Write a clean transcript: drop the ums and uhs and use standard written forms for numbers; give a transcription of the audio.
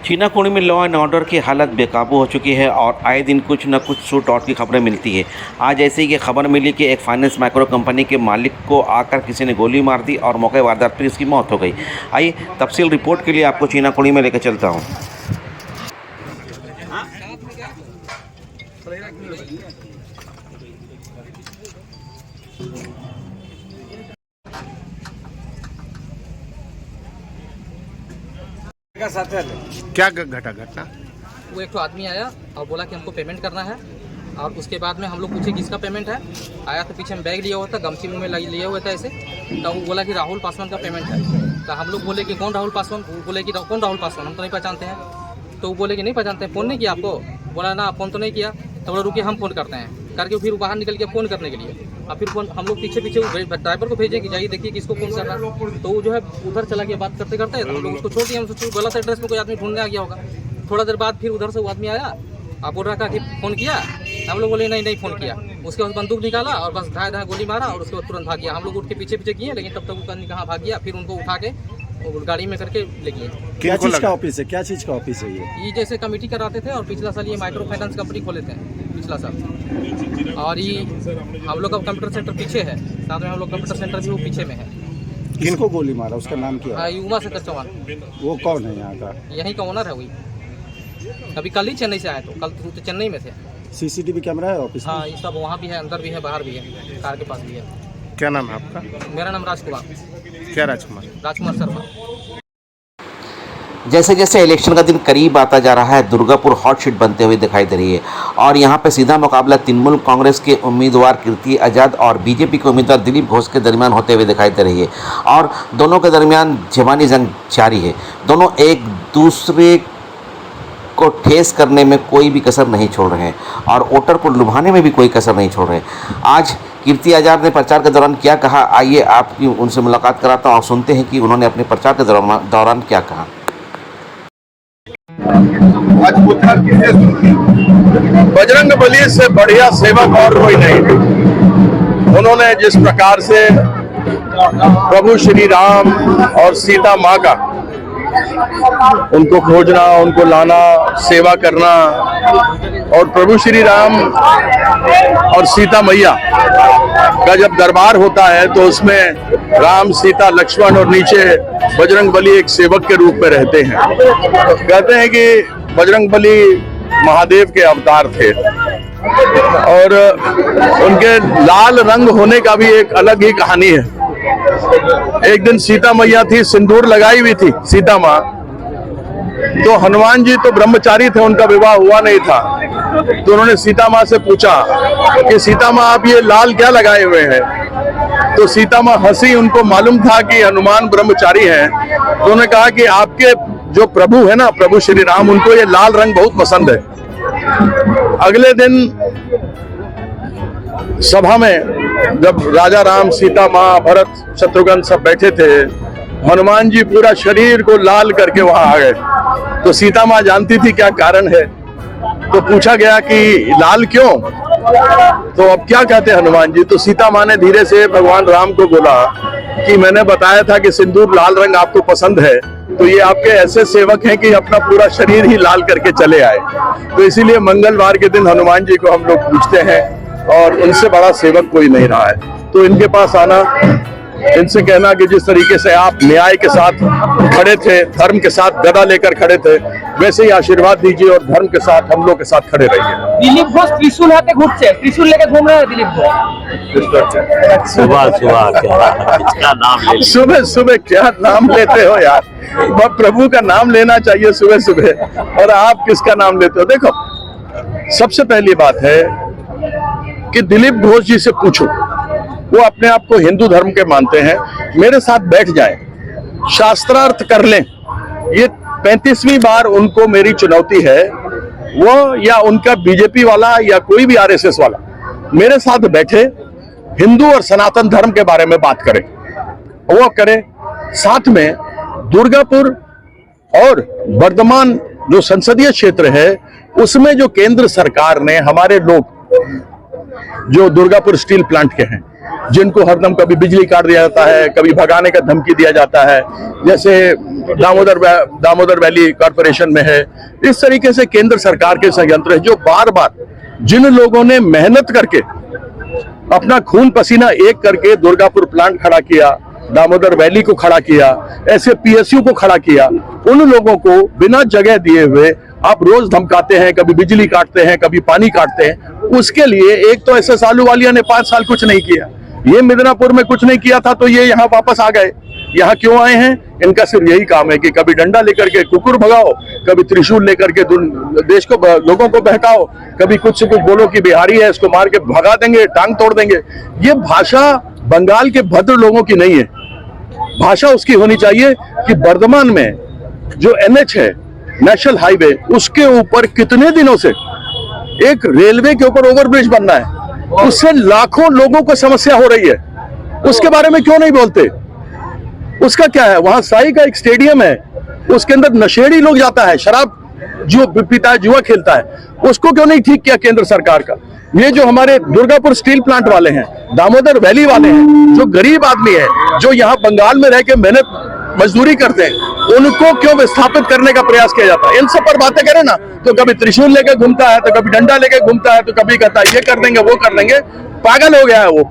चीनाकोनी में law and order की हालत बेकाबू हो चुकी है और आए दिन कुछ न कुछ शूट आउट की खबरें मिलती है। आज ऐसे ही ये खबर मिली कि एक फाइनेंस माइक्रो कंपनी के मालिक को आकर किसी ने गोली मार दी और मौके वारदात पर इसकी मौत हो गई। आइए तफसील रिपोर्ट के लिए आपको चीनाकोनी में लेकर चलता हूँ। क्या घटना? वो एक तो आदमी आया और बोला कि हमको पेमेंट करना है, और उसके बाद में हम लोग पूछे किसका पेमेंट है। आया तो पीछे में बैग लिया हुआ था, गमछी मुँह में लिया हुआ था ऐसे। तो वो बोला कि राहुल पासवान का पेमेंट है। तो हम लोग बोले कि कौन राहुल पासवान? वो बोले कि कौन राहुल पासवान, हम तो नहीं पहचानते हैं। तो वो बोले कि नहीं पहचानते हैं, फ़ोन नहीं किया आपको? बोला ना, फ़ोन तो नहीं किया। तो बोला रुकिए हम फ़ोन करते हैं करके फिर बाहर निकल के फ़ोन करने के लिए। और फिर फोन हम लोग पीछे ड्राइवर को भेजे कि जाइए देखिए किसको फ़ोन कर रहा है। तो वो जो है उधर चला गया बात करते करते। तो हम लोग उसको छोड़ दिया, हम सोचे गलत एड्रेस में कोई आदमी ढूंढने आ गया होगा। थोड़ा देर बाद फिर उधर से वो आदमी आया, आप बोल रहा था कि फ़ोन किया। हम लोग बोले नहीं फ़ोन किया। उसके बाद बंदूक निकाला और बस धाए गोली मारा और उसके बाद तुरंत भाग गया। हम लोग उठ के पीछे किए, लेकिन तब तक वो कहाँ भाग गया। फिर उनको उठा के गाड़ी में करके ले गए। क्या चीज़ का ऑफिस है? क्या चीज़ का ऑफिस है ये जैसे कमेटी कराते थे, और पिछला साल ये माइक्रो फाइनेंस कंपनी खोले थे पिछला साल। और ये हम लोग का कंप्यूटर सेंटर पीछे है, साथ में हम लोग कंप्यूटर सेंटर भी वो पीछे में है। किनको गोली मारा? उसका नाम क्या है? उमा शंकर चौहान। वो कौन है यहाँ का? यहीं का ओनर है वही। अभी कल ही चेन्नई से आए, तो कल तो चेन्नई में थे। सीसीटीवी कैमरा है ऑफिस में? हाँ, ये सब वहाँ भी है, अंदर भी है, बाहर भी है, कार के पास भी है। क्या नाम है आपका? मेरा नाम राजकुमार। क्या राजकुमार? राजकुमार शर्मा। जैसे जैसे इलेक्शन का दिन करीब आता जा रहा है, दुर्गापुर हॉट सीट बनते हुए दिखाई दे रही है और यहाँ पे सीधा मुकाबला तृणमूल कांग्रेस के उम्मीदवार कीर्ति आज़ाद और बीजेपी के उम्मीदवार दिलीप घोष के दरमियान होते हुए दिखाई दे रही है। और दोनों के दरमियान ज़बानी जंग जारी है। दोनों एक दूसरे को ठेस करने में कोई भी कसर नहीं छोड़ रहे हैं और वोटर को लुभाने में भी कोई कसर नहीं छोड़ रहे हैं। आज कीर्ति आज़ाद ने प्रचार के दौरान क्या कहा, आइए आपकी उनसे मुलाकात कराता हूँ और सुनते हैं कि उन्होंने अपने प्रचार के दौरान क्या कहा। बजरंग बली से बढ़िया सेवक और कोई नहीं। उन्होंने जिस प्रकार से प्रभु श्री राम और सीता माँ का उनको खोजना, उनको लाना, सेवा करना, और प्रभु श्री राम और सीता मैया का जब दरबार होता है तो उसमें राम, सीता, लक्ष्मण और नीचे बजरंग बली एक सेवक के रूप में रहते हैं। कहते हैं कि बजरंग बली महादेव के अवतार थे और उनके लाल रंग होने का भी एक अलग ही कहानी है। एक दिन सीता मैया थी, सिंदूर लगाई हुई थी सीता माँ, तो हनुमान जी तो ब्रह्मचारी थे, उनका विवाह हुआ नहीं था। तो उन्होंने सीता माँ से पूछा कि सीता माँ आप ये लाल क्या लगाए हुए हैं? तो सीता माँ हंसी, उनको मालूम था कि हनुमान ब्रह्मचारी हैं। तो उन्होंने कहा कि आपके जो प्रभु है ना, प्रभु श्री राम, उनको ये लाल रंग बहुत पसंद है। अगले दिन सभा में जब राजा राम, सीता माँ, भरत, शत्रुघ्न सब बैठे थे, हनुमान जी पूरा शरीर को लाल करके वहां आ गए। तो सीता माँ जानती थी क्या कारण है, तो पूछा गया कि लाल क्यों? तो अब क्या कहते हनुमान जी? तो सीता माँ ने धीरे से भगवान राम को बोला कि मैंने बताया था कि सिंदूर लाल रंग आपको पसंद है, तो ये आपके ऐसे सेवक हैं कि अपना पूरा शरीर ही लाल करके चले आए। तो इसीलिए मंगलवार के दिन हनुमान जी को हम लोग पूछते हैं और उनसे बड़ा सेवक कोई नहीं रहा है। तो इनके पास आना, इनसे कहना कि जिस तरीके से आप न्याय के साथ खड़े थे, धर्म के साथ गदा लेकर खड़े थे, वैसे ही आशीर्वाद दीजिए और धर्म के साथ हम लोग के साथ खड़े रहिए। दिलीप घोष त्रिशूल हाथे घुटছে, त्रिशूल लेके घूम रहे हैं दिलीप घोष। सुबह सुबह क्या नाम लेते हो यार? प्रभु का नाम लेना चाहिए सुबह सुबह, और आप किसका नाम लेते हो? देखो, सबसे पहली बात है कि दिलीप घोष जी से पूछो, वो अपने आप को हिंदू धर्म के मानते हैं, मेरे साथ बैठ जाएं, शास्त्रार्थ कर लें। ये 35वीं बार उनको मेरी चुनौती है, वो या उनका बीजेपी वाला या कोई भी आरएसएस वाला मेरे साथ बैठे, हिंदू और सनातन धर्म के बारे में बात करें, वो करें। साथ में दुर्गापुर और वर्धमान जो संसदीय क्षेत्र है, उसमें जो केंद्र सरकार ने हमारे लोग जो दुर्गापुर स्टील प्लांट के हैं, जिनको हरदम कभी बिजली काट दिया जाता है, कभी भगाने का धमकी दिया जाता है, जैसे दामोदर वैली कॉरपोरेशन में है। इस तरीके से केंद्र सरकार के संयंत्र है जो बार बार जिन लोगों ने मेहनत करके अपना खून पसीना एक करके दुर्गापुर प्लांट खड़ा किया, दामोदर वैली को खड़ा किया, ऐसे पीएसयू को खड़ा किया, उन लोगों को बिना जगह दिए हुए आप रोज धमकाते हैं, कभी बिजली काटते हैं, कभी पानी काटते हैं। उसके लिए एक तो एसएस आलूवालिया ने 5 साल कुछ नहीं किया, ये मिदनापुर में कुछ नहीं किया था, तो ये यहाँ वापस आ गए। यहाँ क्यों आए हैं? इनका सिर्फ यही काम है कि कभी डंडा लेकर के कुकुर भगाओ, कभी त्रिशूल लेकर के देश को, लोगों को बहकाओ, कभी कुछ से कुछ बोलो कि बिहारी है इसको मार के भगा देंगे, टांग तोड़ देंगे। ये भाषा बंगाल के भद्र लोगों की नहीं है। भाषा उसकी होनी चाहिए कि वर्धमान में जो NH है, नेशनल हाईवे, उसके ऊपर कितने दिनों से एक रेलवे के ऊपर ओवरब्रिज बनना है, उससे लाखों लोगों को समस्या हो रही है। उसके बारे में क्यों नहीं बोलते? उसका क्या है? वहां साई का एक स्टेडियम है, उसके अंदर नशेड़ी लोग जाता है, शराब जो पीता है, जुआ खेलता है, उसको क्यों नहीं ठीक किया केंद्र सरकार का? ये जो हमारे दुर्गापुर स्टील प्लांट वाले हैं, दामोदर वैली वाले हैं, जो गरीब आदमी है, जो यहाँ बंगाल में रह के मेहनत मजदूरी करते हैं, उनको क्यों विस्थापित करने का प्रयास किया जाता है? इन सब पर बातें करें ना, तो कभी त्रिशूल लेके घूमता है, तो कभी डंडा लेके घूमता है, तो कभी कहता है ये कर देंगे, वो कर देंगे। पागल हो गया है वो।